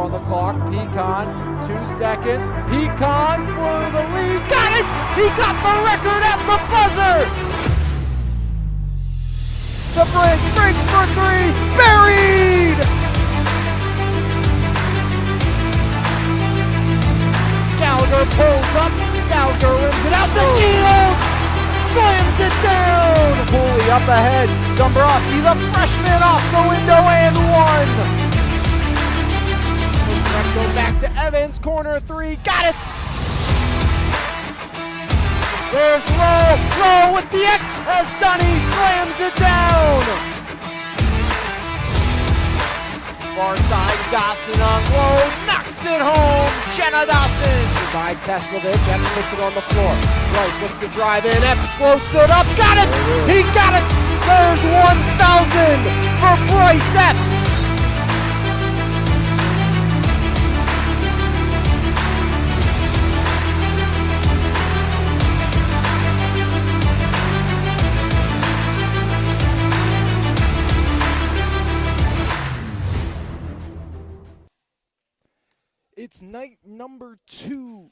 on the clock. Pecan, 2 seconds. Pecan for the lead. Got it! He got the record at the buzzer! The break for three. Buried! Gallagher pulls up. Gallagher rims it out the field. Slams it down. Cooley up ahead. Dombrowski, the freshman, off the window and one. Go back to Evans, corner three, got it! There's Lowe with the X as Dunny slams it down! Far side, Dawson unloads, knocks it home, Jenna Dawson! By Testovich, Epps puts it on the floor. Rice looks to drive in, Epps floats it up, got it! He got it! There's 1,000 for Bryce Epps! It's week number 2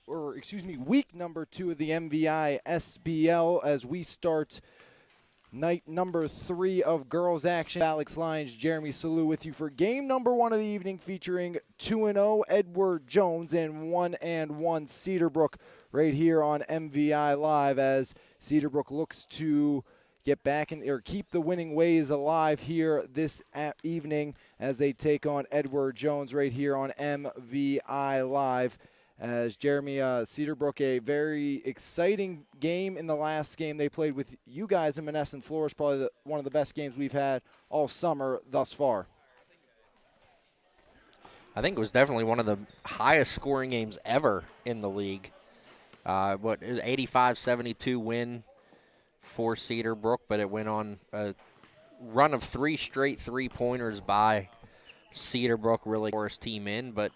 of the MVISBL as we start night number 3 of girls action. Alex Lyons, Jeremy Salou with you for game number 1 of the evening, featuring 2-0 Edward Jones and 1-1 Cedarbrook right here on MVI Live, as Cedarbrook looks to get back or keep the winning ways alive here this evening as they take on Edward Jones right here on MVI Live. As Jeremy, Cedarbrook, a very exciting game in the last game they played with you guys in Menneson Flores, probably one of the best games we've had all summer thus far. I think it was definitely one of the highest scoring games ever in the league. 85-72 win for Cedarbrook, but it went on a run of 3 straight three-pointers by Cedarbrook, really forced team in. But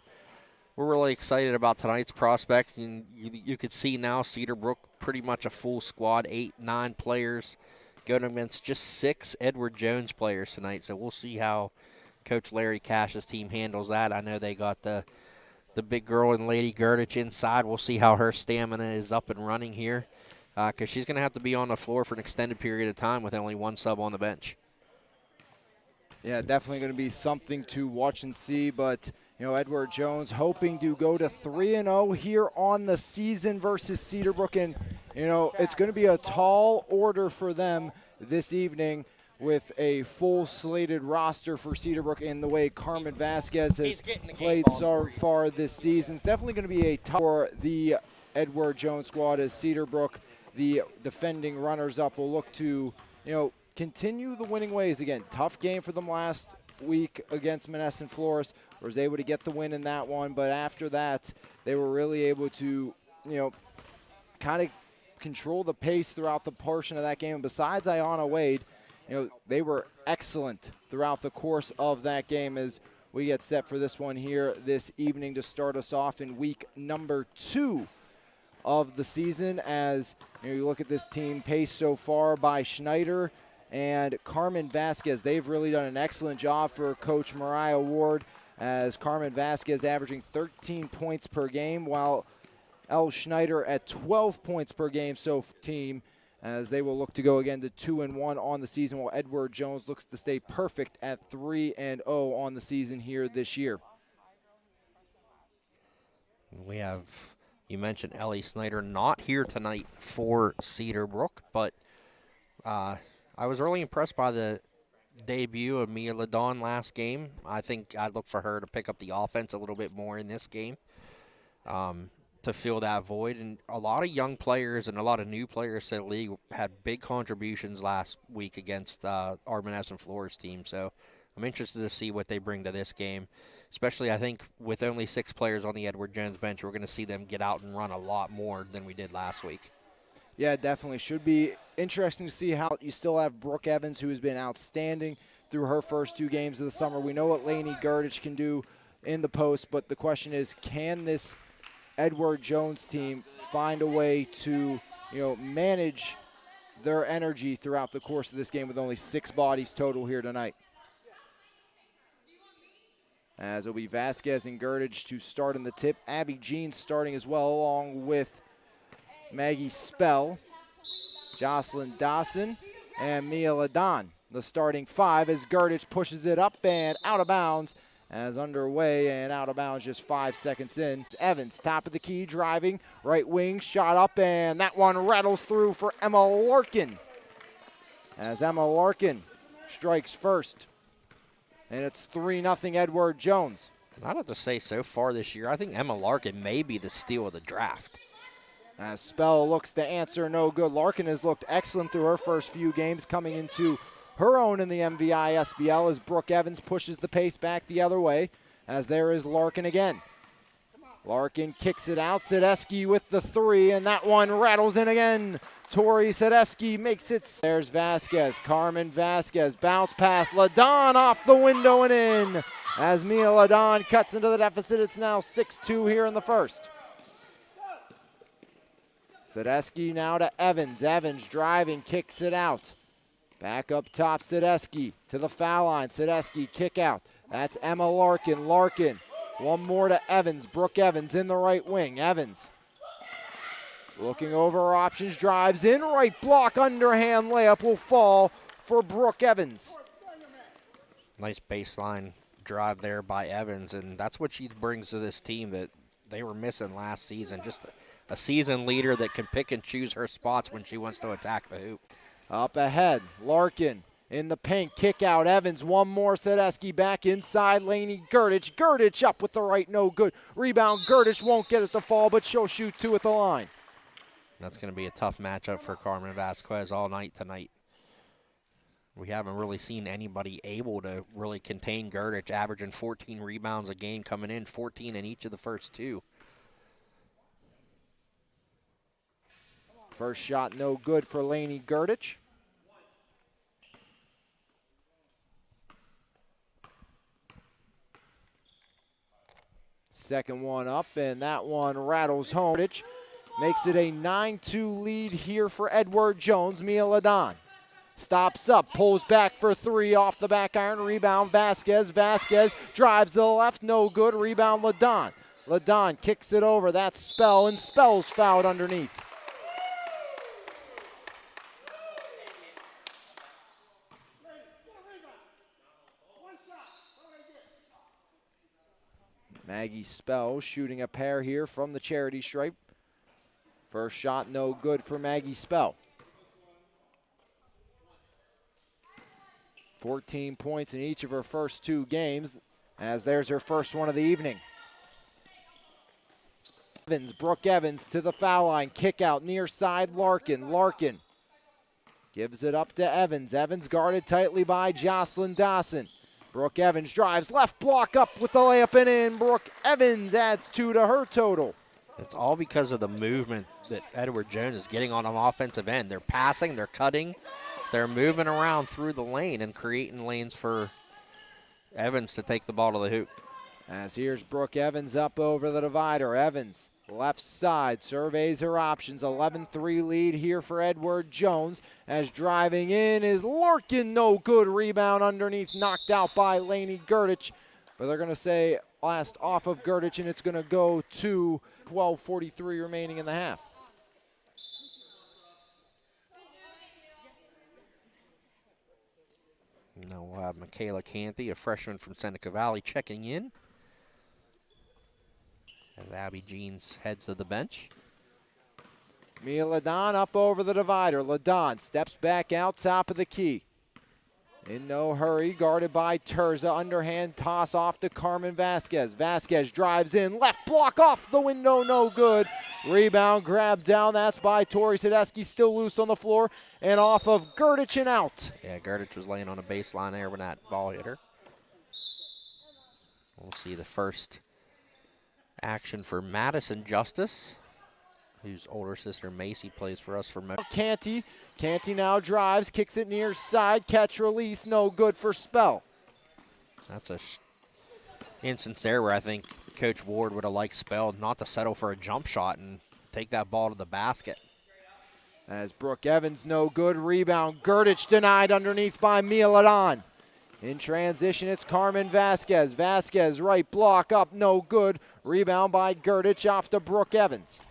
we're really excited about tonight's prospect, and you could see now Cedarbrook pretty much a full squad, 8-9 players going against just 6 Edward Jones players tonight. So we'll see how Coach Larry Cash's team handles that. I know they got the big girl and Lady Gurdich inside. We'll see how her stamina is up and running here, because she's going to have to be on the floor for an extended period of time with only 1 sub on the bench. Yeah, definitely going to be something to watch and see. But, Edward Jones hoping to go to 3-0 here on the season versus Cedarbrook. And, it's going to be a tall order for them this evening with a full slated roster for Cedarbrook in the way Carmen Vasquez has played so far this season. It's definitely going to be a tough for the Edward Jones squad, as Cedarbrook, the defending runners-up, will look to, continue the winning ways. Again, tough game for them last week against Menneson Flores. Was able to get the win in that one, but after that, they were really able to, kind of control the pace throughout the portion of that game. And besides Ayanna Wade, they were excellent throughout the course of that game as we get set for this one here this evening to start us off in week number 2 of the season. As you look at this team pace so far by Schneider and Carmen Vasquez. They've really done an excellent job for Coach Mariah Ward, as Carmen Vasquez averaging 13 points per game, while El Schneider at 12 points per game. So team, as they will look to go again to 2-1 on the season, while Edward Jones looks to stay perfect at 3-0 on the season here this year. We have, you mentioned Ellie Snyder not here tonight for Cedarbrook, but I was really impressed by the debut of Mia Ladon last game. I think I'd look for her to pick up the offense a little bit more in this game to fill that void. And a lot of young players and a lot of new players to the league had big contributions last week against our Menneson Flores team. So I'm interested to see what they bring to this game, especially I think with only 6 players on the Edward Jones bench, we're going to see them get out and run a lot more than we did last week. Yeah, definitely. Should be interesting to see how you still have Brooke Evans, who has been outstanding through her first 2 games of the summer. We know what Lainey Gurdich can do in the post, but the question is, can this Edward Jones team find a way to, manage their energy throughout the course of this game with only 6 bodies total here tonight? as it'll be Vasquez and Girdage to start in the tip. Abby Jean starting as well, along with Maggie Spell, Jocelyn Dawson, and Mia Ladon. The starting five as Girdage pushes it up and out of bounds, as underway and out of bounds just 5 seconds in. Evans, top of the key, driving, right wing, shot up, and that one rattles through for Emma Larkin, as Emma Larkin strikes first. And it's 3-0 Edward Jones. I'd have to say so far this year, I think Emma Larkin may be the steal of the draft. As Spell looks to answer, no good. Larkin has looked excellent through her first few games, coming into her own in the MVISBL as Brooke Evans pushes the pace back the other way, as there is Larkin again. Larkin kicks it out. Sedeski with the three, and that one rattles in again. Tori Sedeski makes it. There's Vasquez, Carmen Vasquez, bounce pass. Ladon off the window and in. As Mia Ladon cuts into the deficit, it's now 6-2 here in the first. Sedeski now to Evans. Evans driving, kicks it out. Back up top, Sedeski to the foul line. Sedeski kick out. That's Emma Larkin. Larkin, one more to Evans. Brooke Evans in the right wing. Evans looking over her options, drives in, right block, underhand layup will fall for Brooke Evans. Nice baseline drive there by Evans, and that's what she brings to this team that they were missing last season. Just a seasoned leader that can pick and choose her spots when she wants to attack the hoop. Up ahead, Larkin in the paint, kick out, Evans, one more, Sedeski back inside, Laney Girdich. Girdich up with the right, no good. Rebound, Girdich won't get it to fall, but she'll shoot two at the line. That's going to be a tough matchup for Carmen Vasquez all night tonight. We haven't really seen anybody able to really contain Girdich, averaging 14 rebounds a game coming in, 14 in each of the first two. First shot no good for Laney Girdich. Second one up, and that one rattles home. Girdich makes it a 9-2 lead here for Edward Jones. Mia Ladon stops up, pulls back for three off the back iron. Rebound Vasquez. Vasquez drives to the left, no good. Rebound Ladon. Ladon kicks it over. That's Spell, and Spell's fouled underneath. Maggie Spell shooting a pair here from the charity stripe. First shot no good for Maggie Spell. 14 points in each of her first two games, as there's her first one of the evening. Evans, Brooke Evans to the foul line, kick out near side Larkin. Larkin gives it up to Evans. Evans guarded tightly by Jocelyn Dawson. Brooke Evans drives, left block up with the layup and in. Brooke Evans adds two to her total. It's all because of the movement that Edward Jones is getting on an offensive end. They're passing, they're cutting, they're moving around through the lane and creating lanes for Evans to take the ball to the hoop. As here's Brooke Evans up over the divider. Evans, left side, surveys her options. 11-3 lead here for Edward Jones. As driving in is Larkin, no good. Rebound underneath, knocked out by Laney Girdich. But they're going to say last off of Girdich, and it's going to go to 12:43 remaining in the half. Now we'll have Michaela Canty, a freshman from Seneca Valley, checking in. As Abby Jeans heads to the bench. Mia Ladon up over the divider. Ladon steps back out top of the key. In no hurry, guarded by Terza. Underhand toss off to Carmen Vasquez. Vasquez drives in, left block off the window, no good. Rebound grab down, that's by Tori Sedeski, still loose on the floor, and off of Girdich and out. Yeah, Girdich was laying on a baseline there when that ball hit her. We'll see the first action for Madison Justice, whose older sister Macy plays for us for Canty. Canty now drives, kicks it near side, catch release, no good for Spell. That's a instance there where I think Coach Ward would have liked Spell not to settle for a jump shot and take that ball to the basket. As Brooke Evans, no good. Rebound, Girdich denied underneath by Mia Ladon. In transition, it's Carmen Vasquez. Vasquez, right block up, no good. Rebound by Gerdich off to Brooke Evans.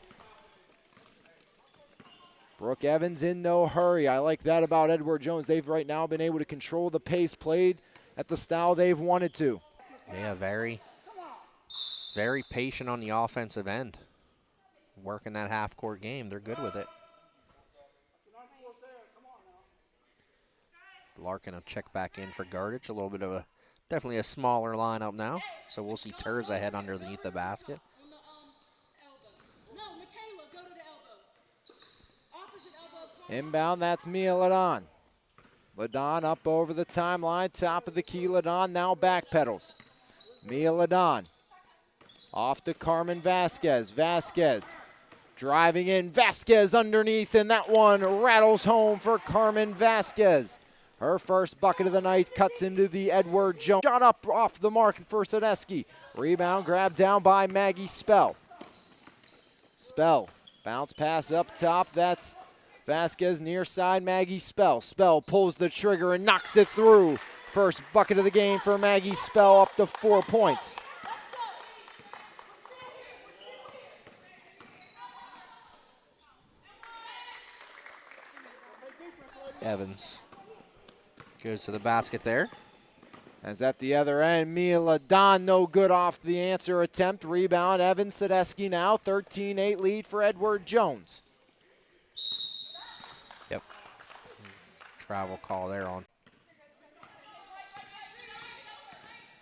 Brooke Evans in no hurry. I like that about Edward Jones. They've right now been able to control the pace, played at the style they've wanted to. Yeah, very, very patient on the offensive end. Working that half-court game, they're good with it. Larkin will check back in for Gardich. A little bit of a, definitely a smaller lineup now. So we'll see Terza head underneath the basket. Inbound, that's Mia Ladon. Ladon up over the timeline, top of the key. Ladon now backpedals. Mia Ladon off to Carmen Vasquez. Vasquez driving in. Vasquez underneath, and that one rattles home for Carmen Vasquez. Her first bucket of the night cuts into the Edward Jones. Shot up off the mark for Sadesky. Rebound grabbed down by Maggie Spell. Spell, bounce pass up top. That's Vasquez near side, Maggie Spell. Spell pulls the trigger and knocks it through. First bucket of the game for Maggie Spell, up to 4 points. Evans goes to the basket there. As at the other end, Mia Ladon, no good off the answer attempt. Rebound, Evan Sadesky now, 13-8 lead for Edward Jones. Yep. Travel call there on.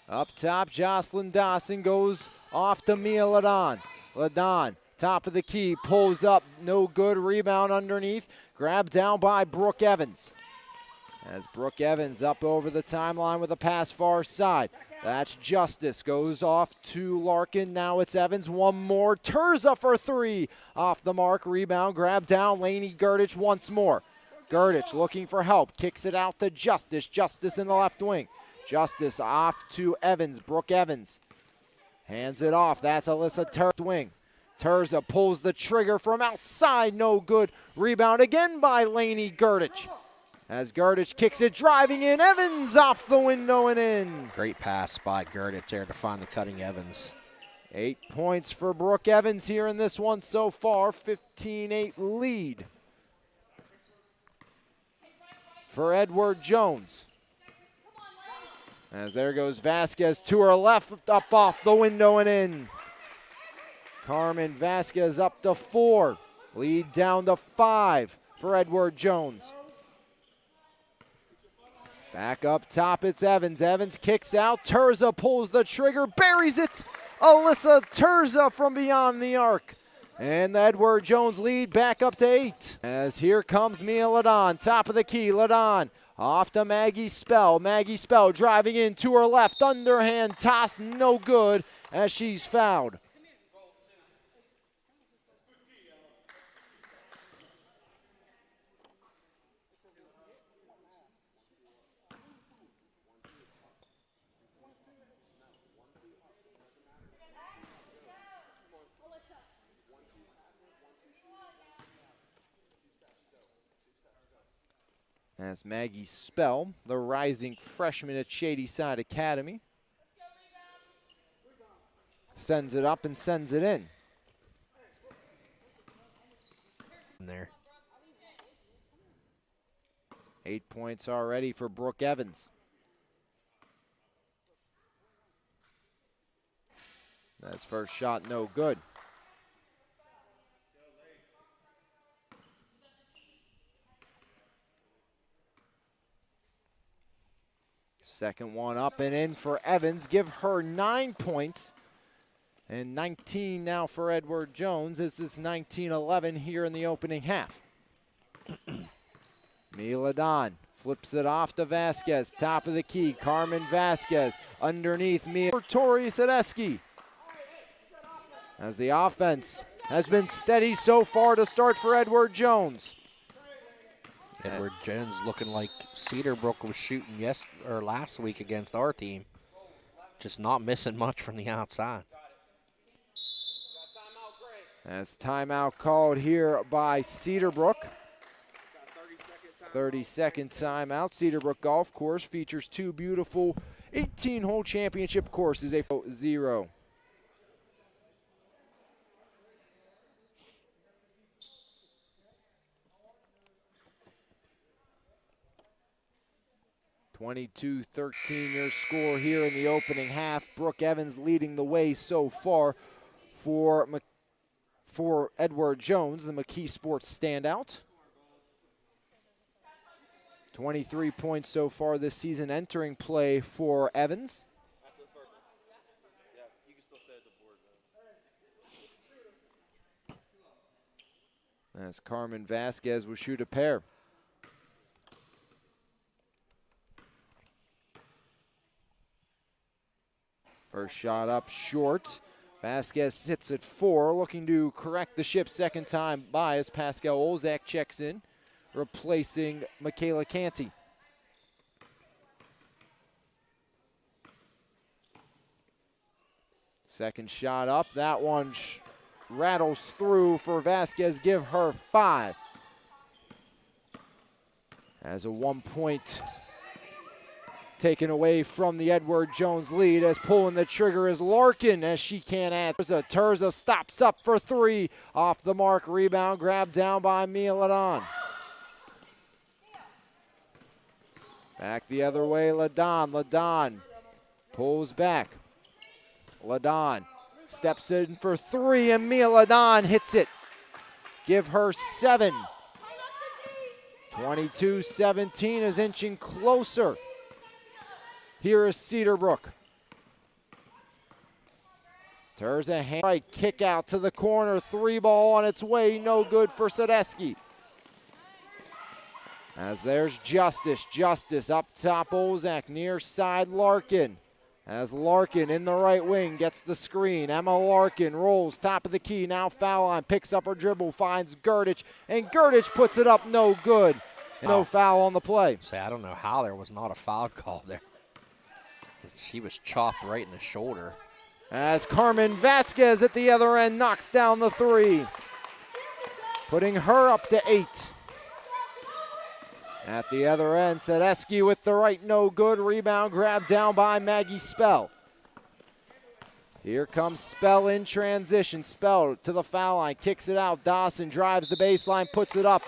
Up top, Jocelyn Dawson goes off to Mia Ladon. Ladon, top of the key, pulls up, no good. Rebound underneath, grabbed down by Brooke Evans. As Brooke Evans up over the timeline with a pass far side. That's Justice, goes off to Larkin. Now it's Evans, one more. Terza for three. Off the mark, rebound, grab down. Laney Gerdich once more. Gerdich looking for help, kicks it out to Justice. Justice in the left wing. Justice off to Evans, Brooke Evans. Hands it off, that's Alyssa Terza wing. Terza pulls the trigger from outside, no good. Rebound again by Laney Gerdich. As Gerdich kicks it, driving in, Evans off the window and in. Great pass by Gerdich there to find the cutting Evans. 8 points for Brooke Evans here in this one so far, 15-8 lead for Edward Jones. As there goes Vasquez to her left, up off the window and in. Carmen Vasquez up to 4, lead down to 5 for Edward Jones. Back up top, it's Evans. Evans kicks out. Terza pulls the trigger, buries it. Alyssa Terza from beyond the arc. And the Edward Jones lead back up to 8. As here comes Mia Ladon, top of the key. Ladon off to Maggie Spell. Maggie Spell driving in to her left. Underhand toss, no good as she's fouled. As Maggie Spell, the rising freshman at Shadyside Academy, sends it up and sends it in. There. 8 points already for Brooke Evans. That's first shot, no good. Second one up and in for Evans. Give her 9 points. And 19 now for Edward Jones. This is 19-11 here in the opening half. Mia Ladon flips it off to Vasquez. Top of the key, Carmen Vasquez. Underneath Mia for Tori Sadesky. As the offense has been steady so far to start for Edward Jones. Edward Jones looking like Cedarbrook was shooting last week against our team. Just not missing much from the outside. As timeout called here by Cedarbrook. 32nd timeout. Cedarbrook Golf Course features two beautiful 18-hole championship courses, a 0. (22-13) your score here in the opening half. Brooke Evans leading the way so far for Edward Jones, the McKee Sports standout. 23 points so far this season entering play for Evans. As Carmen Vasquez will shoot a pair. First shot up short. Vasquez sits at 4, looking to correct the ship second time by as Pascal Olzak checks in, replacing Michaela Canty. Second shot up, that one rattles through for Vasquez, give her 5. As a 1 point taken away from the Edward Jones lead, as pulling the trigger is Larkin as she can't add. Terza stops up for 3, off the mark, rebound, grabbed down by Mia Ladon. Back the other way, Ladon pulls back. Ladon steps in for 3, and Mia Ladon hits it. Give her 7. 22-17 is inching closer. Here is Cedarbrook. Terza right, kick out to the corner, 3 ball on its way, no good for Sadesky. As there's Justice up top, Olzak near side Larkin. As Larkin in the right wing gets the screen. Emma Larkin rolls top of the key, now foul line, picks up her dribble, finds Gerdich, and Gerdich puts it up, no good. No foul on the play. Say, I don't know how there was not a foul call there. She was chopped right in the shoulder. As Carmen Vasquez at the other end knocks down the 3, putting her up to 8. At the other end, Sadesky with the right, no good. Rebound grabbed down by Maggie Spell. Here comes Spell in transition. Spell to the foul line, kicks it out. Dawson drives the baseline, puts it up.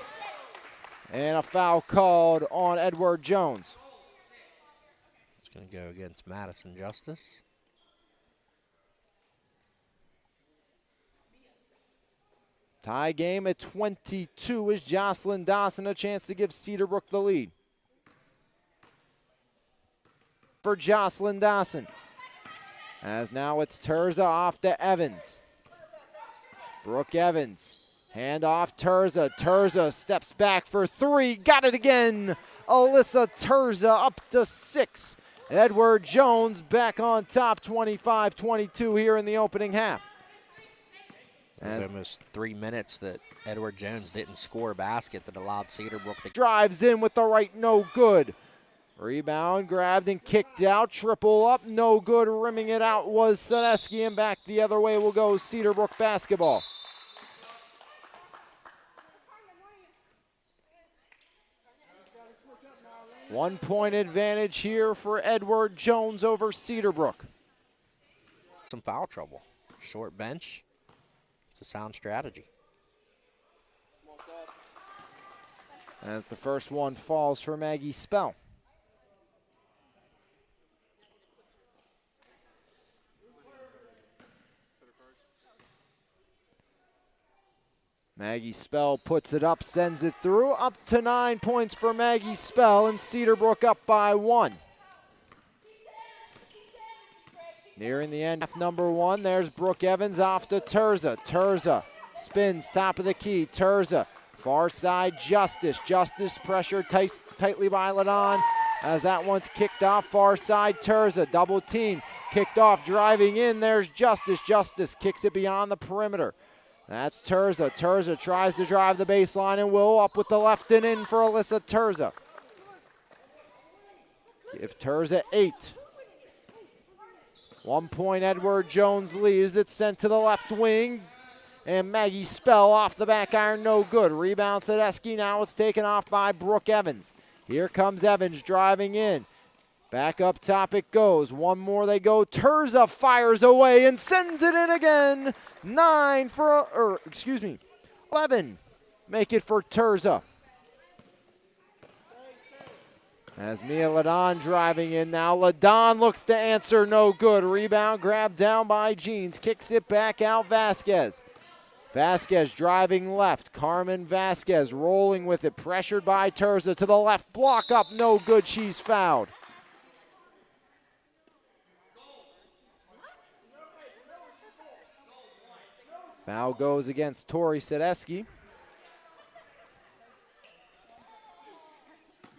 And a foul called on Edward Jones. It's going to go against Madison Justice. Tie game at 22 is Jocelyn Dawson, a chance to give Cedarbrook the lead. For Jocelyn Dawson. As now it's Terza off to Evans. Brooke Evans. Hand off Terza. Terza steps back for 3. Got it again. Alyssa Terza up to 6. Edward Jones back on top, 25-22 here in the opening half. It was almost 3 minutes that Edward Jones didn't score a basket that allowed Cedarbrook to drives in with the right, no good. Rebound grabbed and kicked out. Triple up, no good. Rimming it out was Sadesky, and back the other way will go Cedarbrook basketball. One-point advantage here for Edward Jones over Cedarbrook. Some foul trouble. Short bench. It's a sound strategy. As the first one falls for Maggie Spell. Maggie Spell puts it up, sends it through. Up to 9 points for Maggie Spell, and Cedarbrook up by 1. Nearing the end, half number 1, there's Brooke Evans off to Terza. Terza spins top of the key. Terza, far side, Justice. Justice pressured tightly by Ladon as that one's kicked off. Far side, Terza, double team. Kicked off, driving in, there's Justice. Justice kicks it beyond the perimeter. That's Terza. Terza tries to drive the baseline and will up with the left and in for Alyssa Terza. Give Terza 8. 1 point Edward Jones leads. It's sent to the left wing. And Maggie Spell off the back iron, no good. Rebound Cedarbrook, now it's taken off by Brooke Evans. Here comes Evans driving in. Back up top it goes. One more they go. Terza fires away and sends it in again. 11. Make it for Terza. As Mia Ladon driving in now. Ladon looks to answer, no good. Rebound grabbed down by Jeans. Kicks it back out Vasquez. Vasquez driving left. Carmen Vasquez rolling with it. Pressured by Terza to the left. Block up, no good. She's fouled. Foul goes against Tori Cedarbrook.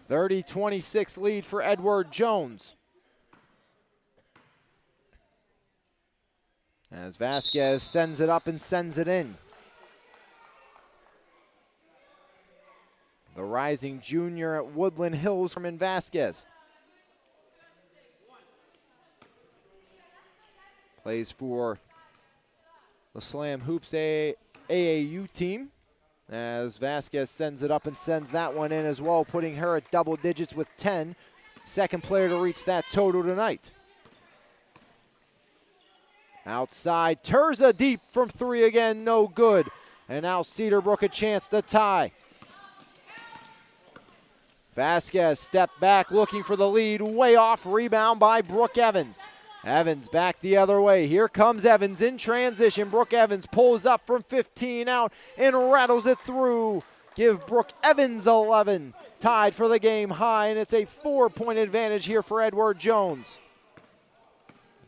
30-26 lead for Edward Jones. As Vasquez sends it up and sends it in. The rising junior at Woodland Hills, Carmen Vasquez. Plays for the Slam Hoops AAU team. As Vasquez sends it up and sends that one in as well, putting her at double digits with 10. Second player to reach that total tonight. Outside, Terza deep from three again, no good. And now Cedarbrook a chance to tie. Vasquez stepped back looking for the lead, way off, rebound by Brooke Evans. Evans back the other way. Here comes Evans in transition. Brooke Evans pulls up from 15 out and rattles it through. Give Brooke Evans 11. Tied for the game high, and it's a 4-point advantage here for Edward Jones.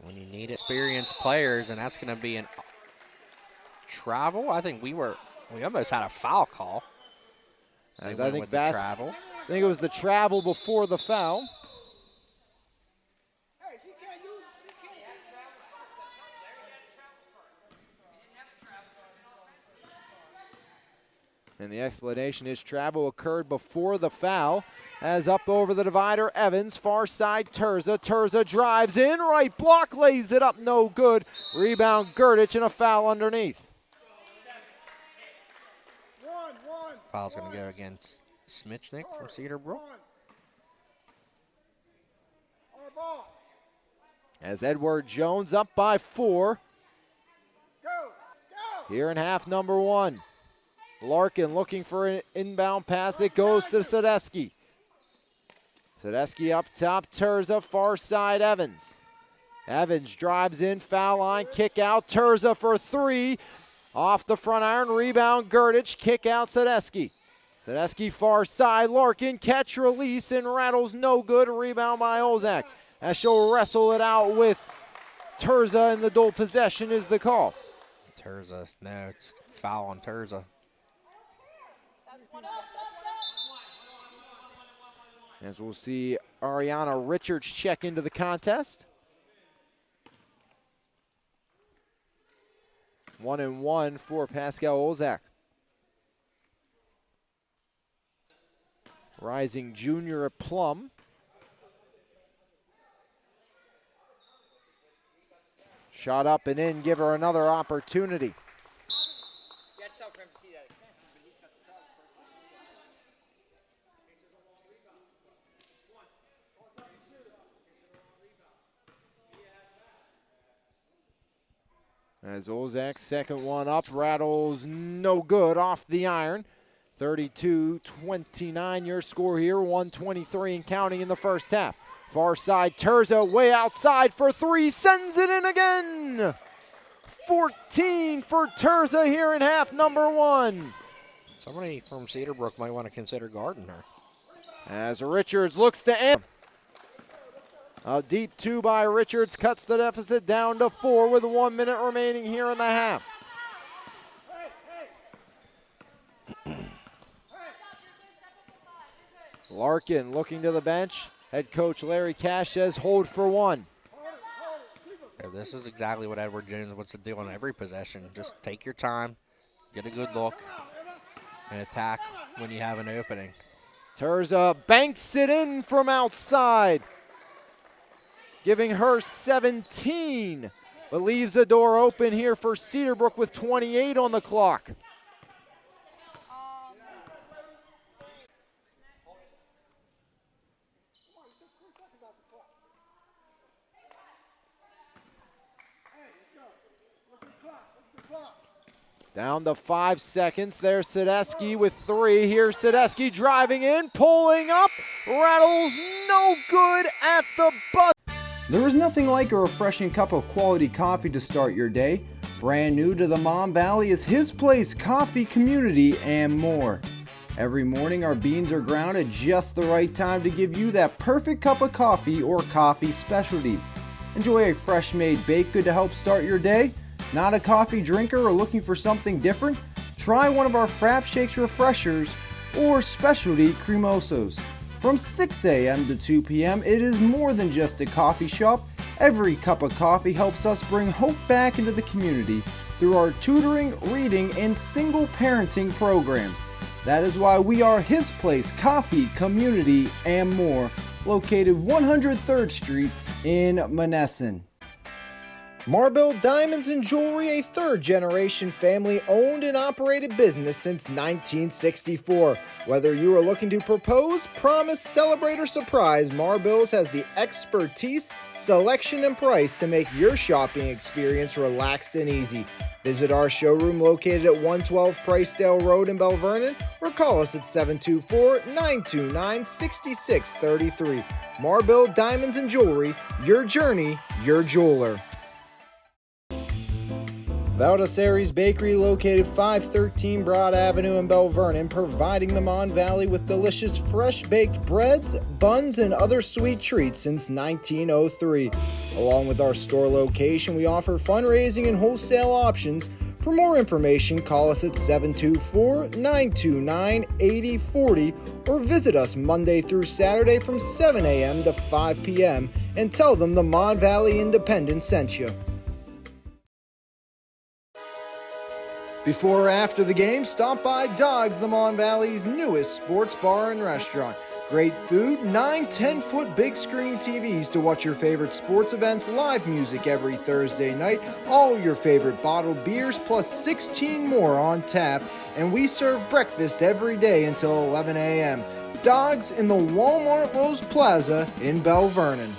When you need experienced players, and that's going to be an travel. I think we almost had a foul call. As I think travel. I think it was the travel before the foul. And the explanation is travel occurred before the foul. As up over the divider, Evans, far side, Terza. Terza drives in, right block, lays it up, no good. Rebound, Gerdich, and a foul underneath. Foul's going to go against Smichnik from Cedarbrook. As Edward Jones up by 4. Here in half number 1. Larkin looking for an inbound pass that goes to Cedarbrook. Cedarbrook up top, Terza, far side, Evans. Evans drives in, foul line, kick out, Terza for 3. Off the front iron, rebound, Gerdich, kick out Cedarbrook. Cedarbrook far side, Larkin, catch, release, and rattles, no good. Rebound by Olzak. As she'll wrestle it out with Terza, and the dual possession is the call. Terza, no, it's foul on Terza. As we'll see Ariana Richards check into the contest. 1-1 for Pascal Olzak. Rising junior at Plum. Shot up and in, give her another opportunity. As Olzak's second one up, rattles no good off the iron. 32-29 your score here, 1:23 and counting in the first half. Far side, Terza way outside for 3, sends it in again. 14 for Terza here in half number 1. Somebody from Cedarbrook might want to consider guarding her. As Richards looks to end. A deep 2 by Richards cuts the deficit down to 4 with 1 minute remaining here in the half. Larkin looking to the bench. Head coach Larry Cash says hold for 1. Yeah, this is exactly what Edward Jones wants to do on every possession. Just take your time, get a good look, and attack when you have an opening. Terza banks it in from outside, giving her 17. but leaves the door open here for Cedarbrook with 28 on the clock. Down to 5 seconds. There's Sadesky with 3. Here's Sadesky driving in, pulling up. Rattles no good at the buzzer. There is nothing like a refreshing cup of quality coffee to start your day. Brand new to the Mon Valley is His Place Coffee Community and more. Every morning our beans are ground at just the right time to give you that perfect cup of coffee or coffee specialty. Enjoy a fresh made baked good to help start your day? Not a coffee drinker or looking for something different? Try one of our Frap Shakes Refreshers or specialty cremosos. From 6 a.m. to 2 p.m., it is more than just a coffee shop. Every cup of coffee helps us bring hope back into the community through our tutoring, reading, and single parenting programs. That is why we are His Place Coffee Community and more, located 103rd Street in Monessen. Marble Diamonds and Jewelry, a third-generation family-owned and operated business since 1964. Whether you are looking to propose, promise, celebrate, or surprise, Marbills has the expertise, selection, and price to make your shopping experience relaxed and easy. Visit our showroom located at 112 Pricedale Road in Bell Vernon or call us at 724-929-6633. Marble Diamonds and Jewelry, your journey, your jeweler. Valdesari's Bakery, located 513 Broad Avenue in Bell Vernon, providing the Mon Valley with delicious fresh baked breads, buns, and other sweet treats since 1903. Along with our store location, we offer fundraising and wholesale options. For more information, call us at 724-929-8040 or visit us Monday through Saturday from 7 a.m. to 5 p.m. and tell them the Mon Valley Independent sent you. Before or after the game, stop by Dogs, the Mon Valley's newest sports bar and restaurant. Great food, 9 10-foot big screen TVs to watch your favorite sports events, live music every Thursday night, all your favorite bottled beers, plus 16 more on tap, and we serve breakfast every day until 11 a.m. Dogs in the Walmart Lowe's Plaza in Bell Vernon.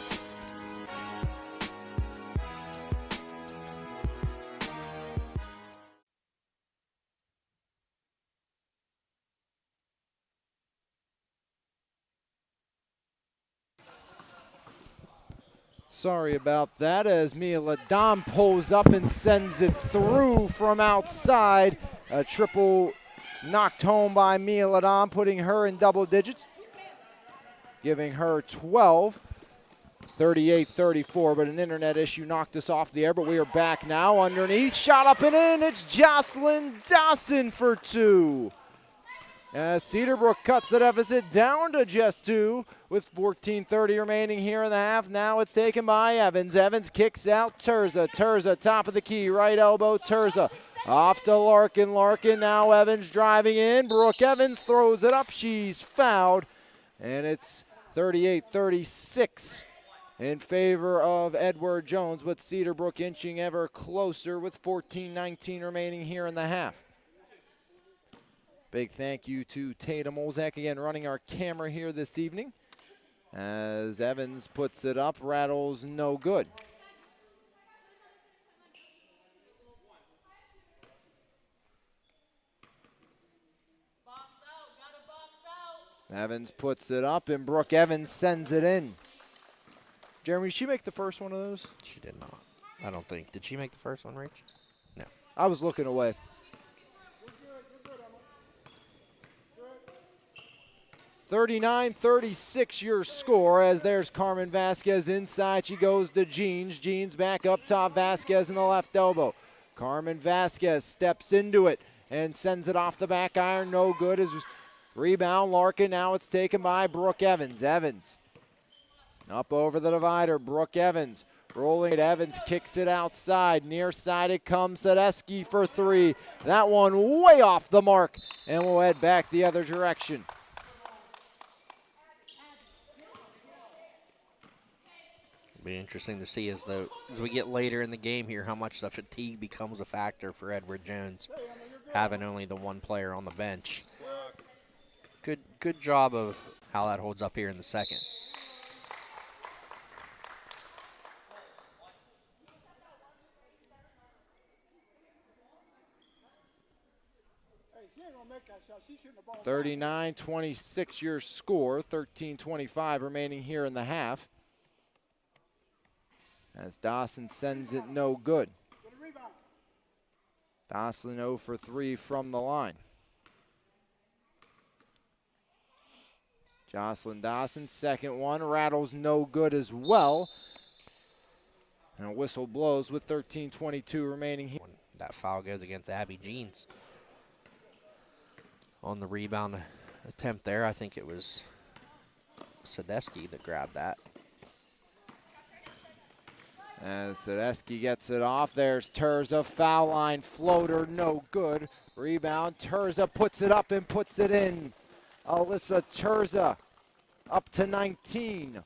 Sorry about that as Mia Ladam pulls up and sends it through from outside. A triple knocked home by Mia Ladam, putting her in double digits, giving her 12. 38-34, but an internet issue knocked us off the air, but we are back now. Underneath, shot up and in. It's Jocelyn Dawson for 2. As Cedarbrook cuts the deficit down to just 2 with 14:30 remaining here in the half. Now it's taken by Evans. Evans kicks out Terza. Terza top of the key, right elbow Terza. Off to Larkin. Larkin now Evans driving in. Brooke Evans throws it up. She's fouled. And it's 38-36 in favor of Edward Jones, but Cedarbrook inching ever closer with 14:19 remaining here in the half. Big thank you to Tatum Olzak, again running our camera here this evening. As Evans puts it up, rattles no good. Evans puts it up, and Brooke Evans sends it in. Jeremy, did she make the first one of those? She did not. I don't think. Did she make the first one, Rach? No. I was looking away. 39-36 your score, as there's Carmen Vasquez inside. She goes to Jeans. Jeans back up top. Vasquez in the left elbow. Carmen Vasquez steps into it and sends it off the back iron. No good. As rebound Larkin. Now it's taken by Brooke Evans. Evans up over the divider. Brooke Evans rolling it. Evans kicks it outside. Near side it comes. Sadesky for 3. That one way off the mark, and we'll head back the other direction. Be interesting to see as we get later in the game here how much the fatigue becomes a factor for Edward Jones, having only the one player on the bench. Good job of how that holds up here in the second. – 39-26 your score, 13:25 remaining here in the half. As Dawson sends it no good. Dawson 0 for 3 from the line. Jocelyn Dawson, second one, rattles no good as well. And a whistle blows with 13:22 remaining here. That foul goes against Abby Jeans. On the rebound attempt there, I think it was Sadesky that grabbed that. As Sadesky gets it off, there's Terza, foul line floater, no good. Rebound, Terza puts it up and puts it in. Alyssa Terza up to 19.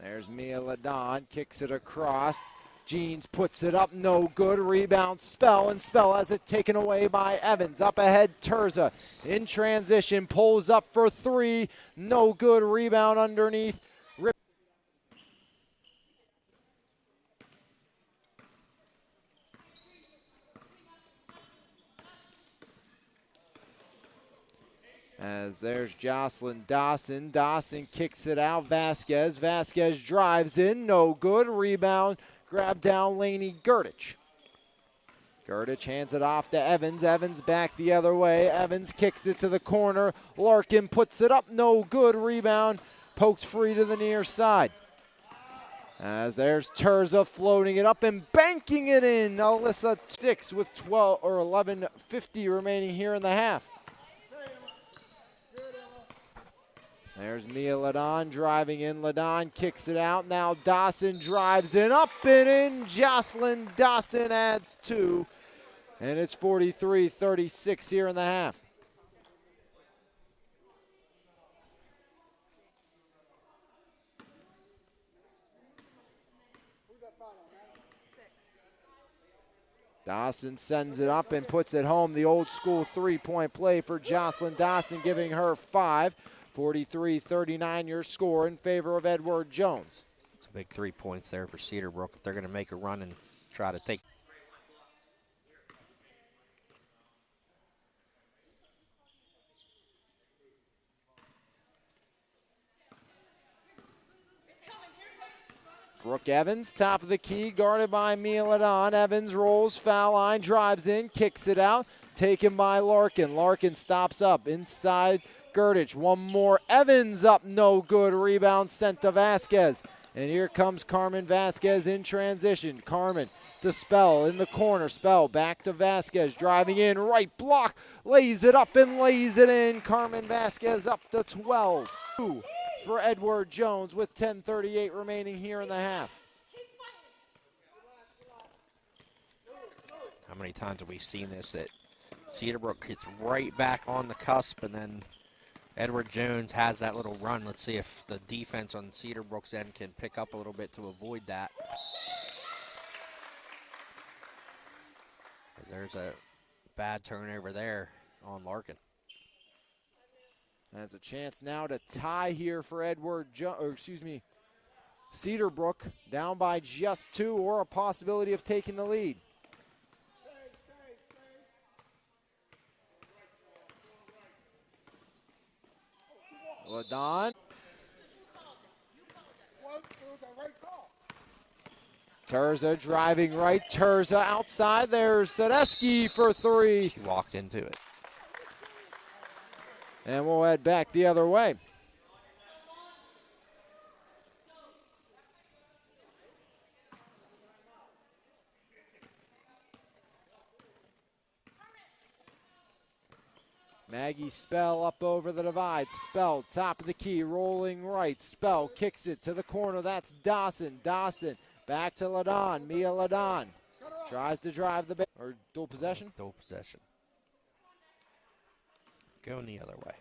There's Mia Ladon, kicks it across. Jeans puts it up, no good. Rebound, Spell, and Spell has it taken away by Evans. Up ahead, Terza in transition, pulls up for three, no good. Rebound underneath. As there's Jocelyn Dawson. Dawson kicks it out. Vasquez. Vasquez drives in. No good. Rebound. Grab down Laney Gurdich. Gurdich hands it off to Evans. Evans back the other way. Evans kicks it to the corner. Larkin puts it up. No good. Rebound. Poked free to the near side. As there's Terza floating it up and banking it in. Alyssa 6 with 12 or 11:50 remaining here in the half. There's Mia Ladon driving in. Ladon kicks it out. Now Dawson drives in, up and in. Jocelyn Dawson adds 2. And it's 43-36 here in the half. Dawson sends it up and puts it home. The old school three-point play for Jocelyn Dawson, giving her 5. 43-39 your score in favor of Edward Jones. It's a big 3 points there for Cedarbrook if they're going to make a run and try to take. Brooke Evans, top of the key, guarded by Mia Ladon. Evans rolls, foul line, drives in, kicks it out, taken by Larkin. Larkin stops up inside Gurdich, one more. Evans up, no good. Rebound sent to Vasquez. And here comes Carmen Vasquez in transition. Carmen to Spell in the corner. Spell back to Vasquez, driving in, right block, lays it up and lays it in. Carmen Vasquez up to 12. 2 for Edward Jones with 10:38 remaining here in the half. How many times have we seen this that Cedarbrook hits right back on the cusp and then Edward Jones has that little run. Let's see if the defense on Cedarbrook's end can pick up a little bit to avoid that. There's a bad turnover there on Larkin. There's a chance now to tie here for Cedarbrook, down by just 2 or a possibility of taking the lead. Ladon. Terza driving right. Terza outside. There's Sadesky for 3. She walked into it. And we'll head back the other way. Maggie Spell up over the divide. Spell, top of the key, rolling right. Spell kicks it to the corner. That's Dawson. Dawson back to Ladon. Mia Ladon tries to drive the or dual possession. Dual possession. Going the other way.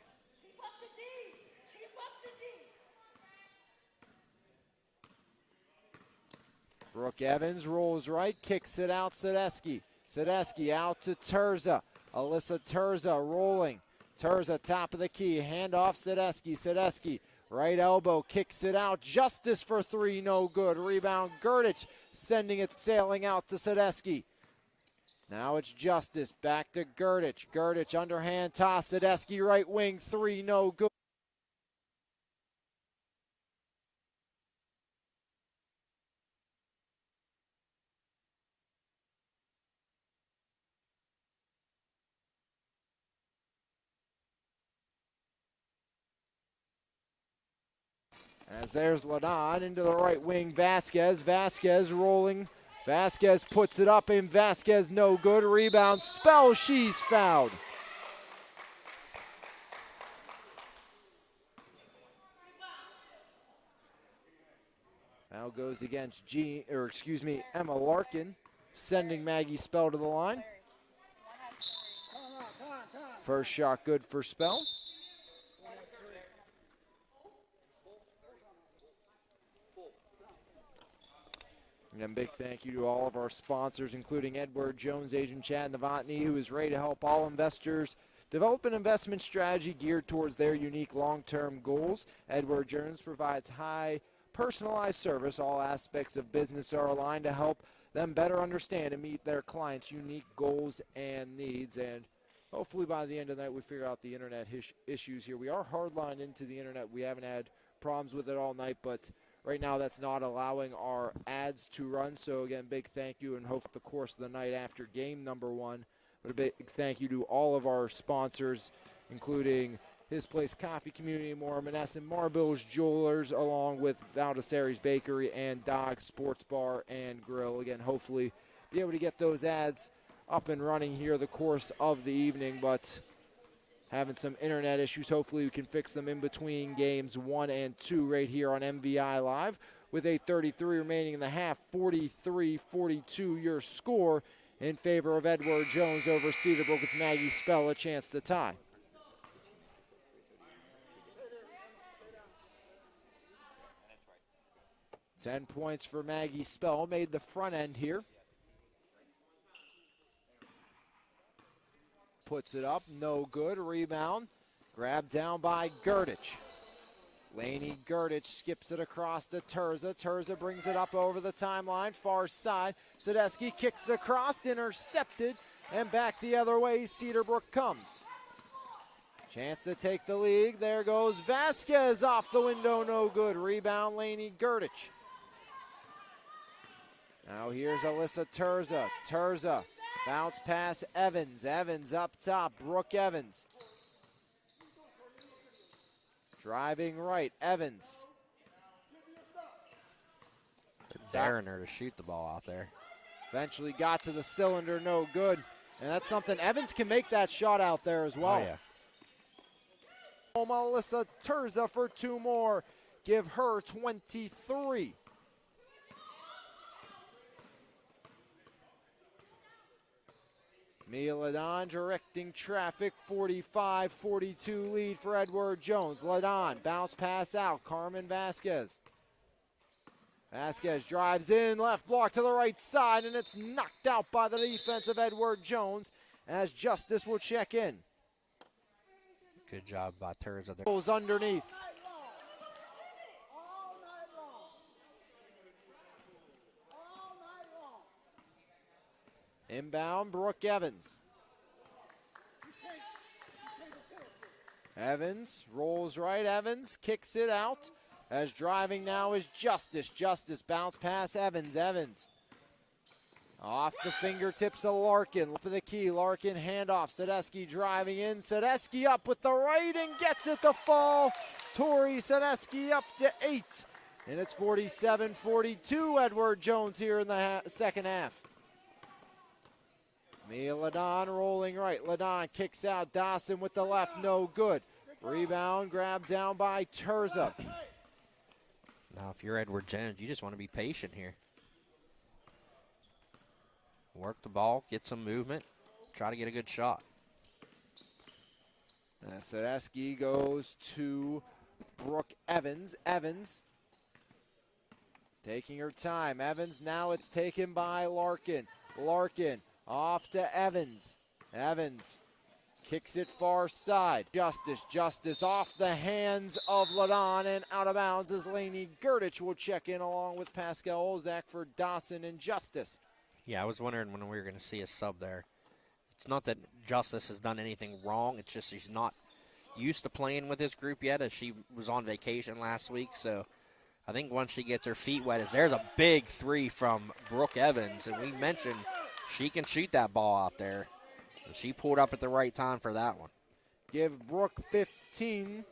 Brooke Evans rolls right, kicks it out, Sadesky. Sadesky out to Terza. Alyssa Terza rolling. Terza top of the key, handoff Sadesky. Sadesky, right elbow, kicks it out. Justice for three, no good. Rebound, Gerdich sending it sailing out to Sadesky. Now it's Justice, back to Gerdich. Gerdich underhand toss, Sadesky right wing, three, no good. As there's Ladon into the right wing, Vasquez. Vasquez rolling. Vasquez puts it up in. Vasquez no good. Rebound, Spell, she's fouled. Foul goes against Emma Larkin, sending Maggie Spell to the line. First shot good for Spell. And big thank you to all of our sponsors, including Edward Jones, Agent Chad Novotny, who is ready to help all investors develop an investment strategy geared towards their unique long-term goals. Edward Jones provides high personalized service. All aspects of business are aligned to help them better understand and meet their clients' unique goals and needs. And hopefully by the end of the night we figure out the internet issues here. We are hardlined into the internet. We haven't had problems with it all night, but right now that's not allowing our ads to run. So again, big thank you, and hope the course of the night after game number one. But a big thank you to all of our sponsors, including His Place Coffee Community, more Monessen, Marbil's Jewelers, along with Valdesari's Bakery and Dog Sports Bar and Grill. Again, hopefully be able to get those ads up and running here the course of the evening, but having some internet issues. Hopefully we can fix them in between games 1 and 2 right here on MVI Live. With 8:33 remaining in the half, 43-42 your score in favor of Edward Jones over Cedarbrook, with Maggie Spell a chance to tie. Ten points for Maggie Spell, made the front end here. Puts it up, no good. Rebound, grabbed down by Gerdich. Laney Gerdich skips it across to Terza. Terza brings it up over the timeline, far side. Sadesky kicks across, intercepted, and back the other way, Cedarbrook comes. Chance to take the lead. There goes Vasquez off the window, no good. Rebound, Laney Gerdich. Now here's Alyssa Terza. Terza, bounce pass Evans. Evans up top, Brooke Evans. Driving right, Evans. Daring her to shoot the ball out there. Eventually got to the cylinder, no good. And that's something, Evans can make that shot out there as well. Oh, yeah. Alyssa Terza for two more. Give her 23. Mia Ladon directing traffic, 45-42 lead for Edward Jones. Ladon, bounce pass out, Carmen Vasquez. Vasquez drives in, left block to the right side, and it's knocked out by the defense of Edward Jones as Justice will check in. Good job by Terza there. Goes underneath. Inbound, Brooke Evans. Evans rolls right. Evans kicks it out. As driving now is Justice. Justice bounce pass Evans. Evans off the fingertips of Larkin. Up to the key. Larkin handoff. Sadesky driving in. Sadesky up with the right and gets it to fall. Tori Sadesky up to 8. And it's 47-42 Edward Jones here in the second half. Mia Ladon rolling right. Ladon kicks out. Dawson with the left. No good. Rebound grabbed down by Terza. Now, if you're Edward Jones, you just want to be patient here. Work the ball, get some movement, try to get a good shot. Sadesky goes to Brooke Evans. Evans taking her time. Evans, now it's taken by Larkin. Larkin off to Evans. Evans kicks it far side. Justice off the hands of Ladon and out of bounds as Lainey Gerdich will check in along with Pascal Olzak for Dawson and Justice. Yeah, I was wondering when we were going to see a sub there. It's not that Justice has done anything wrong. It's just she's not used to playing with this group yet, as she was on vacation last week. So I think once she gets her feet wet, there's a big three from Brooke Evans. And we mentioned she can shoot that ball out there. And she pulled up at the right time for that one. Give Brooke 15,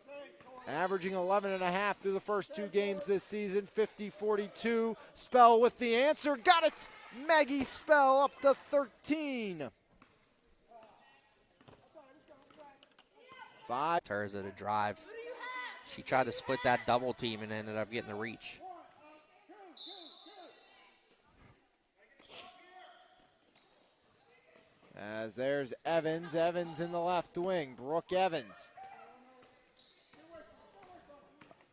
averaging 11.5 through the first 2 games this season, 50-42. Spell with the answer, got it! Maggie Spell up to 13. 5. Terza to drive. She tried to split that double team and ended up getting the reach. As there's Evans. Evans in the left wing. Brooke Evans.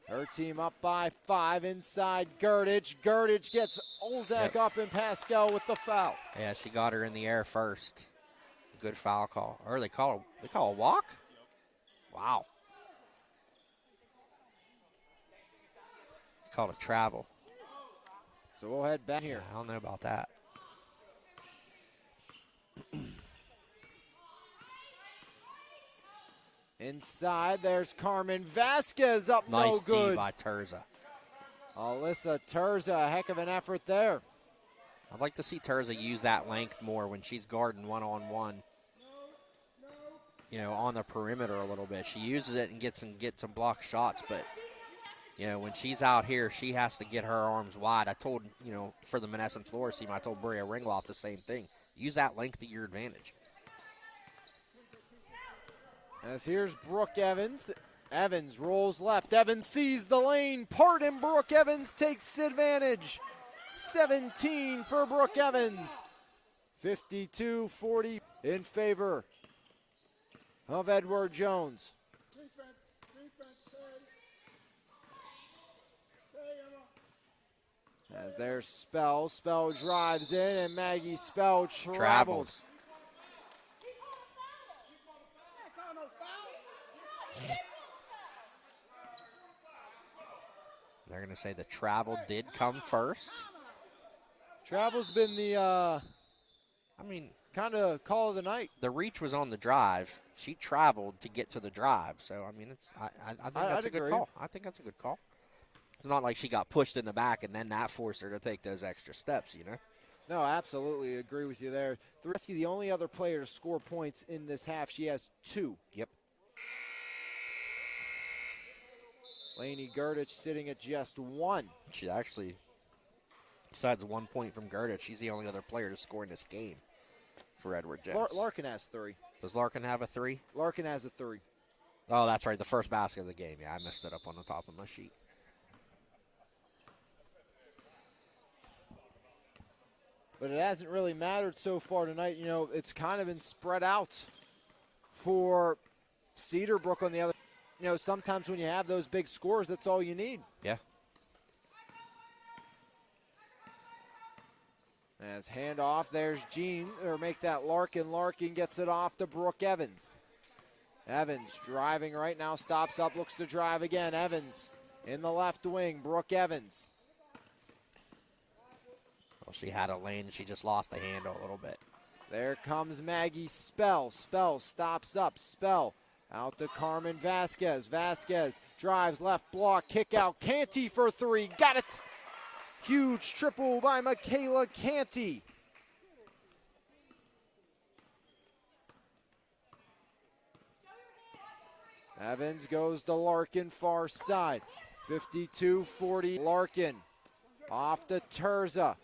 Her team up by 5 inside Gerdich. Gerdich gets Olzak up and Pascal with the foul. Yeah, she got her in the air first. Good foul call. Or they call a walk? Wow. Called a travel. So we'll head back here. Yeah, I don't know about that. Inside, there's Carmen Vasquez up, Nice no good. D by Terza. Alyssa Terza, a heck of an effort there. I'd like to see Terza use that length more when she's guarding one-on-one. You know, on the perimeter a little bit. She uses it and gets some block shots, but you know, when she's out here, she has to get her arms wide. I told, you know, for the Menneson Flores team, I told Bria Ringloff the same thing. Use that length to your advantage. As here's Brooke Evans. Evans rolls left. Evans sees the lane. Pardon, Brooke Evans takes advantage. 17 for Brooke Evans. 52-40 in favor of Edward Jones. As there's Spell. Spell drives in, and Maggie Spell travels. They're going to say the travel did come first. Travel's been the, I mean, kind of call of the night. The reach was on the drive. She traveled to get to the drive. So, I mean, I think that's a good call. I think that's a good call. It's not like she got pushed in the back and then that forced her to take those extra steps, you know? No, absolutely agree with you there. The only other player to score points in this half, she has 2. Yep. Lainey Gerdich sitting at just 1. She actually, besides 1 point from Gerdich, she's the only other player to score in this game for Edward Jones. Larkin has 3. Does Larkin have a 3? Larkin has a 3. Oh, that's right, the first basket of the game. Yeah, I messed it up on the top of my sheet. But it hasn't really mattered so far tonight. You know, it's kind of been spread out for Cedarbrook on the other. You know, sometimes when you have those big scores, that's all you need. Yeah. As handoff, there's Jean, or make that Larkin. Larkin gets it off to Brooke Evans. Evans driving right now, stops up, looks to drive again. Evans in the left wing, Brooke Evans. Well, she had a lane, she just lost the handle a little bit. There comes Maggie Spell. Spell stops up, Spell. Out to Carmen Vasquez. Vasquez drives left block, kick out. Canty for 3. Got it. Huge triple by Michaela Canty. Evans goes to Larkin, far side. 52-40. Larkin off to Terza.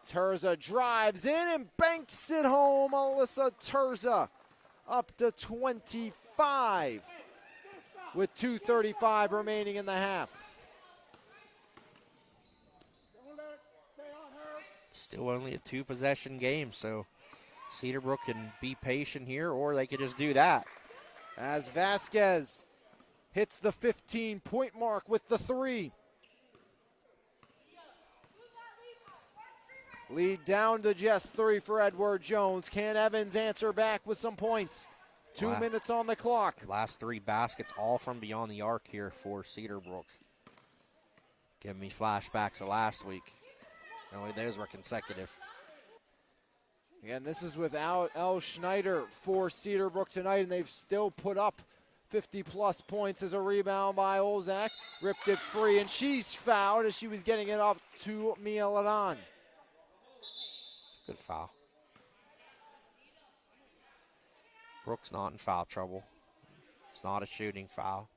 Terza drives in and banks it home. Alyssa Terza up to 25 with 2:35 remaining in the half. Still only a 2-possession game, so Cedarbrook can be patient here, or they could just do that. as Vasquez hits the 15-point mark with the 3. Lead down to just 3 for Edward Jones. Can Evans answer back with some points? 2 minutes on the clock. Last 3 baskets all from beyond the arc here for Cedarbrook. Giving me flashbacks of last week. Only those were consecutive. Again, this is without El Schneider for Cedarbrook tonight, and they've still put up 50-plus points as a rebound by Olzak. Ripped it free, and she's fouled as she was getting it up to Mia Ladan. Good foul. Brooks not in foul trouble. It's not a shooting foul.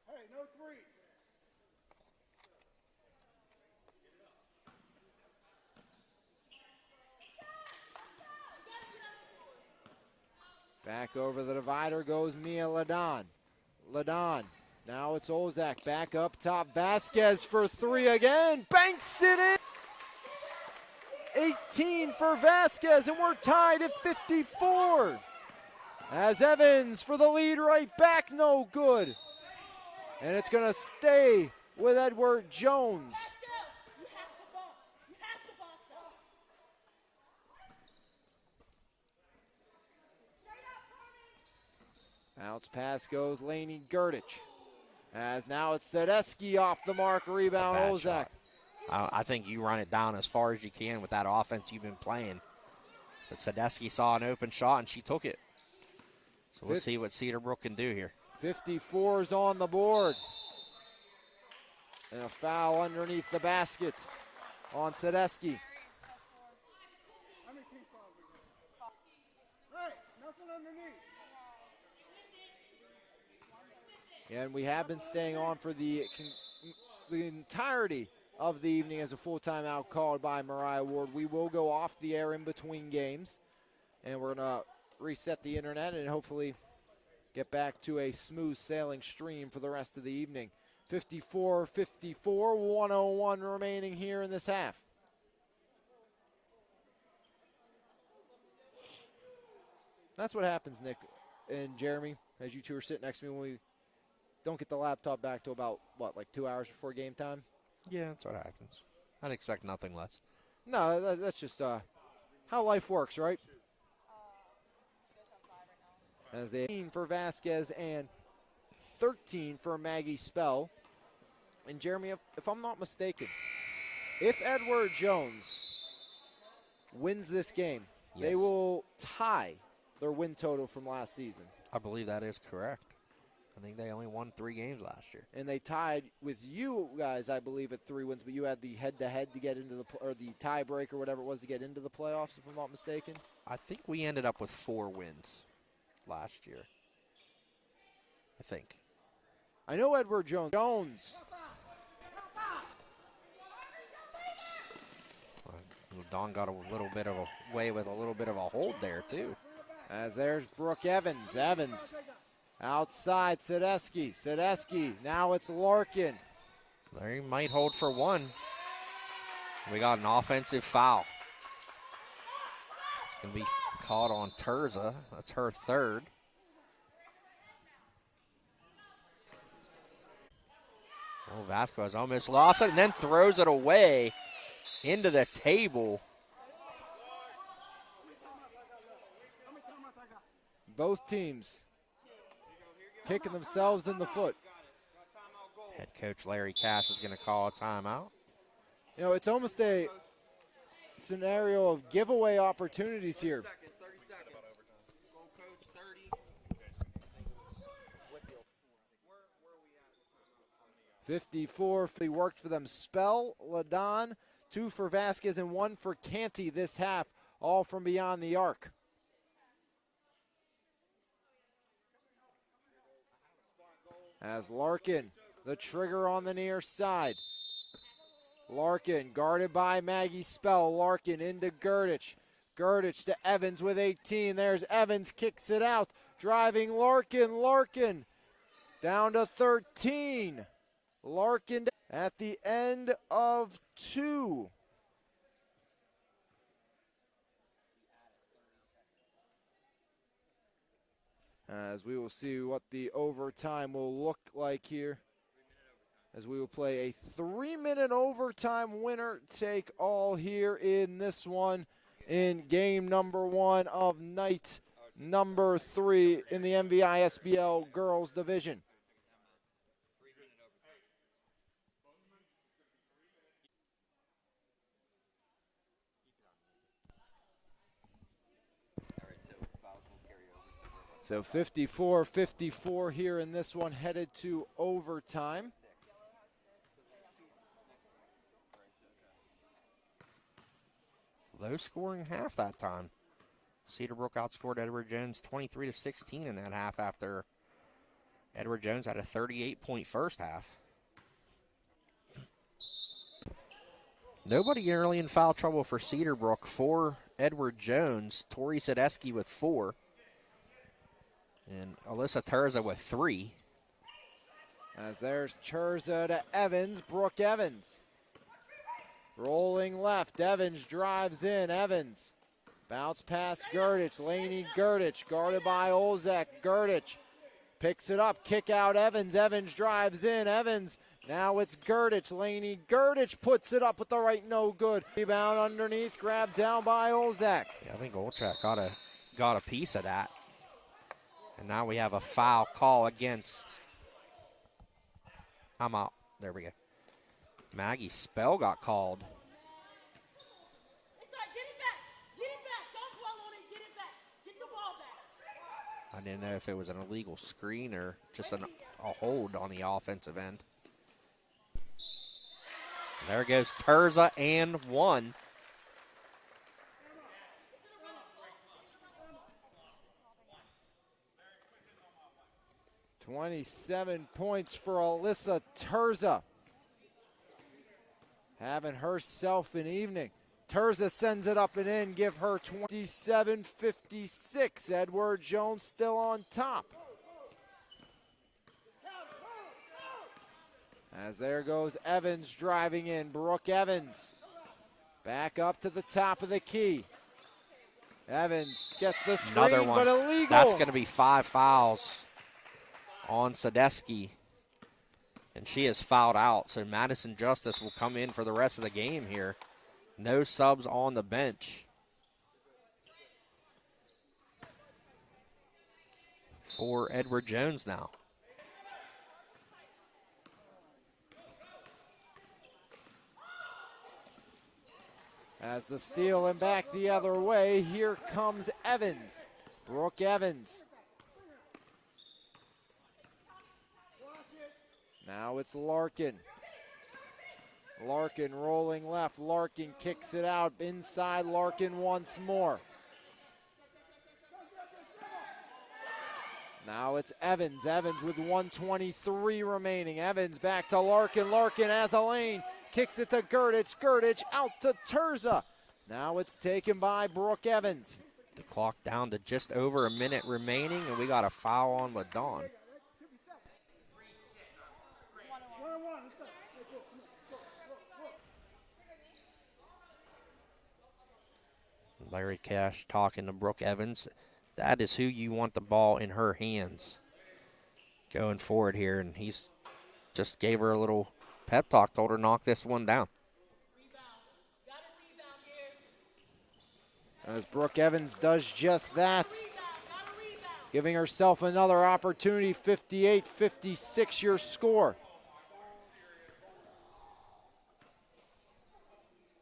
Hey, no three. Back over the divider goes Mia Ladan. Ladan. Now it's Olzak back up top. Vasquez for 3 again. Banks it in. 18 for Vasquez, and we're tied at 54. As Evans for the lead right back, no good. And it's going to stay with Edward Jones. Bounce pass goes Laney Gurdich. As now it's Sedeski off the mark, rebound Olzak. I think you run it down as far as you can with that offense you've been playing. But Sedeski saw an open shot and she took it. So we'll see what Cedarbrook can do here. 54's on the board. And a foul underneath the basket on Sedeski. How many team fouls we got? Hey, nothing underneath. And we have been staying on for the entirety of the evening as a full timeout called by Mariah Ward. We will go off the air in between games, and we're going to reset the internet and hopefully get back to a smooth sailing stream for the rest of the evening. 54-54, 101 remaining here in this half. That's what happens, Nick and Jeremy, as you two are sitting next to me when we don't get the laptop back to about, what, like 2 hours before game time? Yeah, that's what happens. I'd expect nothing less. No, that's just how life works, right? As 18 for Vasquez and 13 for Maggie Spell. And Jeremy, if I'm not mistaken, if Edward Jones wins this game, they will tie their win total from last season. I believe that is correct. I think they only won 3 games last year. And they tied with you guys, I believe, at 3 wins, but you had the head-to-head to get into the, or the tiebreaker, whatever it was, to get into the playoffs, if I'm not mistaken. I think we ended up with 4 wins last year. I think. I know Edward Jones. Don got a little bit of a way with a little bit of a hold there, too. As there's Brooke Evans. Evans outside Sedeski. Sedeski. Now it's Larkin. They might hold for 1. We got an offensive foul. It's going to be caught on Terza. That's her 3rd. Oh, Vasquez almost lost it and then throws it away into the table. Both teams kicking themselves in the foot. Head coach Larry Cash is going to call a timeout. You know, it's almost a scenario of giveaway opportunities here. 54, he worked for them. Spell, Ladon, 2 for Vasquez, and 1 for Canty this half, all from beyond the arc. As Larkin, the trigger on the near side. Larkin guarded by Maggie Spell. Larkin into Gurdich. Gurdich to Evans with 18. There's Evans, kicks it out. Driving Larkin. Larkin down to 13. Larkin at the end of 2. As we will see what the overtime will look like here. As we will play a 3-minute overtime winner take all here in this one in game number 1 of night number 3 in the MVISBL Girls Division. So 54-54 here in this one, headed to overtime. Low scoring half that time. Cedarbrook outscored Edward Jones 23-16 in that half after Edward Jones had a 38-point first half. Nobody early in foul trouble for Cedarbrook. 4 Edward Jones, Tori Sadesky with 4. And Alyssa Terza with 3. As there's Terza to Evans, Brooke Evans. Rolling left, Evans drives in, Evans. Bounce past Gurdich, Laney Gurdich, guarded by Olzek. Gurdich picks it up, kick out Evans, Evans drives in, Evans. Now it's Gurdich, Laney Gurdich puts it up with the right, no good. Rebound underneath, grabbed down by Olzek. Yeah, I think Olchak got a piece of that. And now we have a foul call against, I'm out, there we go. Maggie Spell got called. I didn't know if it was an illegal screen or just a hold on the offensive end. There goes Terza and 1. 27 points for Alyssa Terza. Having herself an evening. Terza sends it up and in, give her 27-56. Edward Jones still on top. As there goes Evans driving in, Brooke Evans. Back up to the top of the key. Evans gets the screen, Another one. but illegal. That's going to be 5 fouls on Sadesky. And she is fouled out, so Madison Justice will come in for the rest of the game here. No subs on the bench. For Edward Jones now. As the steal and back the other way, here comes Evans. Brooke Evans. Now it's Larkin. Larkin rolling left. Larkin kicks it out inside. Larkin once more. Now it's Evans. Evans with 1:23 remaining. Evans back to Larkin. Larkin has a lane. Kicks it to Gurdich. Gurdich out to Terza. Now it's taken by Brooke Evans. The clock down to just over a minute remaining, and we got a foul on with Dawn. Larry Cash talking to Brooke Evans. That is who you want the ball in her hands going forward here, and he's just gave her a little pep talk, told her knock this one down. As Brooke Evans does just that, giving herself another opportunity. 58-56 your score.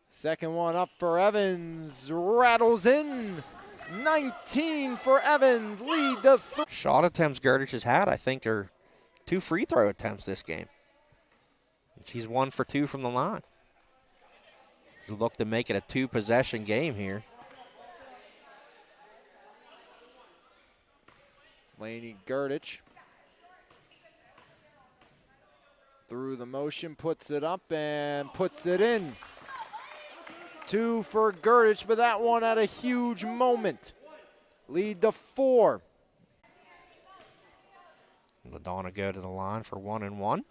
Second one up for Evans, rattles in. 19 for Evans, lead to 3. Shot attempts Gurdich has had, I think, are 2 free throw attempts this game. She's 1 for 2 from the line. Look to make it a 2-possession game here. Laney Gurdich through the motion, puts it up and puts it in. 2 for Gurdich, but that one at a huge moment. Lead to 4. LaDonna go to the line for 1 and 1.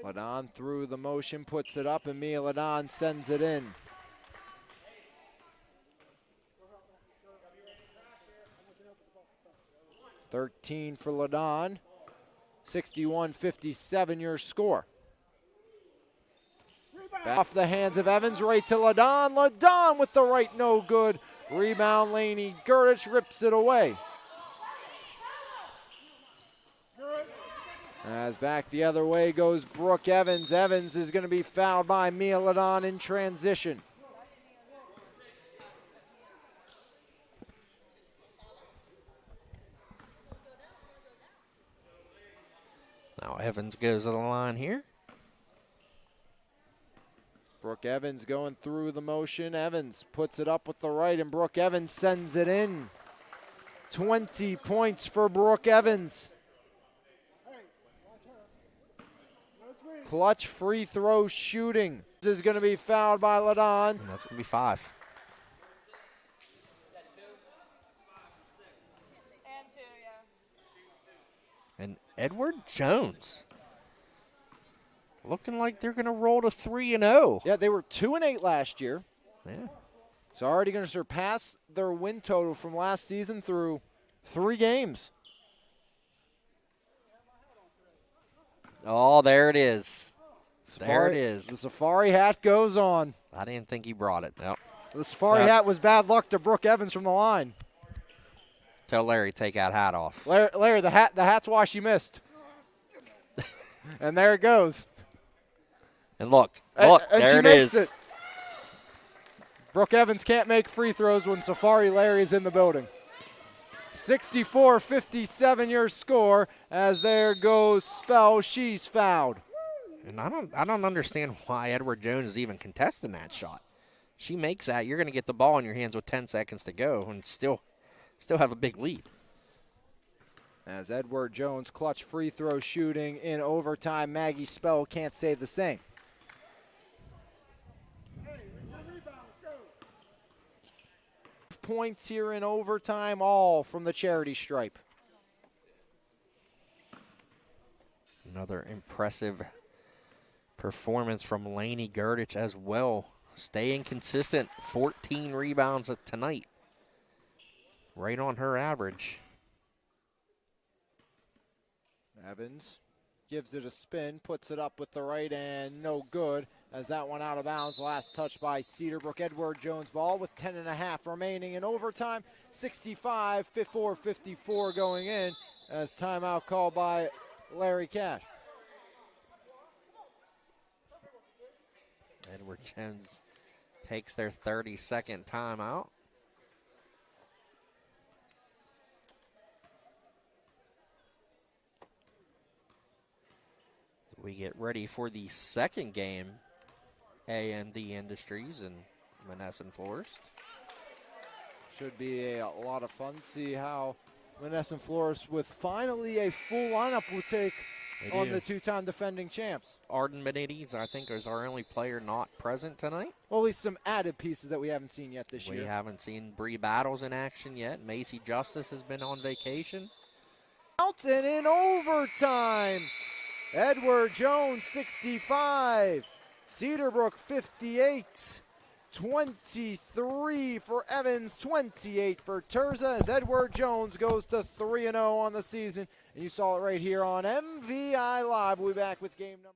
Ladon through the motion, puts it up, and Mia Ladon sends it in. $13 for Ladon. 61-57 your score. Back off the hands of Evans, right to Ladon. Ladon with the right, no good. Rebound, Laney Gurdich rips it away. As back the other way goes Brooke Evans. Evans is going to be fouled by Mia Ladon in transition. Now Evans goes to the line here. Brooke Evans going through the motion. Evans puts it up with the right, and Brooke Evans sends it in. 20 points for Brooke Evans. Clutch free throw shooting. This is going to be fouled by Ladon. And that's going to be 5. And Edward Jones looking like they're going to roll to 3-0. Yeah, they were 2-8 last year. Yeah. So already going to surpass their win total from last season through 3 games. Oh, there it is. There it is. The safari hat goes on. I didn't think he brought it. No. The safari hat was bad luck to Brooke Evans from the line. Tell Larry take that hat off. Larry, the hat's why she missed. And there it goes. And look, And there she it makes is. it. Brooke Evans can't make free throws when Safari Larry is in the building. 64-57 your score as there goes Spell. She's fouled. And I don't understand why Edward Jones is even contesting that shot. She makes that, you're going to get the ball in your hands with 10 seconds to go and still have a big lead. As Edward Jones clutch free throw shooting in overtime, Maggie Spell can't say the same. Points here in overtime, all from the charity stripe. Another impressive performance from Laney Gurdich as well. Staying consistent, 14 rebounds tonight. Right on her average. Evans gives it a spin, puts it up with the right, and no good as that one out of bounds. Last touch by Cedarbrook. Edward Jones ball with 10.5 remaining in overtime. 65-54 going in as timeout called by Larry Cash. Edward Jones takes their 30-second timeout. We get ready for the second game, A&D Industries and Monessen Florist. Should be a lot of fun. See how Monessen Florist with finally a full lineup will take on the 2-time defending champs. Arden Benitez, I think, is our only player not present tonight. Well, at least some added pieces that we haven't seen yet this year. We haven't seen Bree Battles in action yet. Macy Justice has been on vacation. Out and in overtime. Edward Jones 65, Cedarbrook 58, 23 for Evans, 28 for Terza as Edward Jones goes to 3-0 on the season. And you saw it right here on MVI Live. We'll be back with game number.